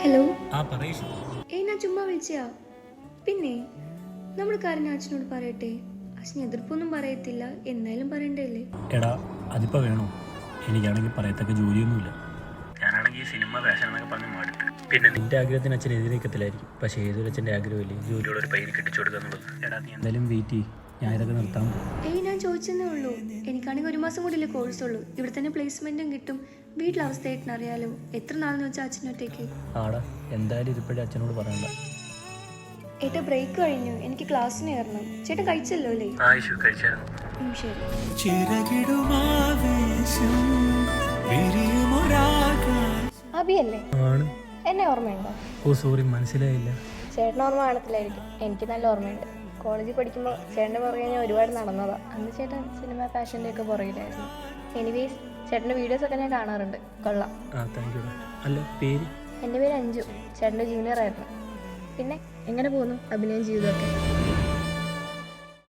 Hello. ആ പറയൂ. ഞാൻ ചുമ്മാ വിളിച്ചാ. പിന്നെ നമ്മുടെ കാര്യം അച്ഛനോട് പറയട്ടെ. അച്ഛൻ എതിർപ്പൊന്നും പറയത്തില്ല, എന്നാലും പറയണ്ടല്ലേ. എടാ അതിപ്പോൾ വേണോ? എനിക്കാണെങ്കിൽ പറയത്തക്ക ജോലിയൊന്നുമില്ല. ഞാനാണെങ്കിൽ സിനിമ ഫാഷൻ എന്നൊക്കെ പറഞ്ഞ് മാറിട്ട്. പിന്നെ നിന്റെ ആഗ്രഹത്തിന് അച്ഛൻ എതിരെ നിൽക്കത്തില്ലായിരിക്കും. പക്ഷേ ഏതൊരു അച്ഛൻ്റെ ആഗ്രഹമില്ലേ ജോലിയോട് ഒരു പയ്യന് കെട്ടിച്ചു കൊടുക്കുക എന്നുള്ളത്. എടാ നീ എന്തായാലും വെയിറ്റ് ചെയ്യും, ഞാൻ ഇതൊക്കെ നിർത്താൻ പോകും. ഞാൻ ചോദിച്ചതേ ഉള്ളൂ. എനിക്കാണെങ്കിൽ 1 മാസം കൂടിയല്ലേ കോഴ്സ് ഉള്ളൂ. ഇവിടെ തന്നെ പ്ലേസ്മെന്റും കിട്ടും. വീട്ടിലെ അവസ്ഥയായിട്ട് അറിയാലോ. എത്ര നാളെന്ന് വെച്ചാൽ അച്ഛനൊറ്റയ്ക്ക്. ആടാ എന്തായാലും ഇതിപ്പോഴും അച്ഛനോട് പറയണ്ട. ഏട്ടാ ബ്രേക്ക് കഴിഞ്ഞു, എനിക്ക് ക്ലാസ്സിന് കയറണം. ചേട്ടൻ കഴിച്ചല്ലോ അല്ലേ? ശരി. അബിയല്ലേ? ആണ്. എന്നെ ഓർമ്മയുണ്ടോ? ഓ സോറി, മനസ്സിലായില്ല. ചേട്ടൻ ഓർമ്മ കാണത്തില്ലായിരിക്കും, എനിക്ക് നല്ല ഓർമ്മയുണ്ട്. കോളേജിൽ പഠിക്കുമ്പോൾ ചേട്ടൻ്റെ പുറകെ ഞാൻ ഒരുപാട് നടന്നതാണ്. അന്ന് ചേട്ടൻ സിനിമ ഫാഷൻ്റെ ഒക്കെ പുറകിലായിരുന്നു. എനിവേസ് ചേട്ടൻ്റെ വീഡിയോസൊക്കെ ഞാൻ കാണാറുണ്ട്. കൊള്ളാം. Thank you. അല്ല പേര്? എൻ്റെ പേര് അഞ്ജു. ചേട്ടൻ്റെ ജൂനിയർ ആയിരുന്നു. പിന്നെ എങ്ങനെ പോകുന്നു അഭിനയം ജീവിതമൊക്കെ?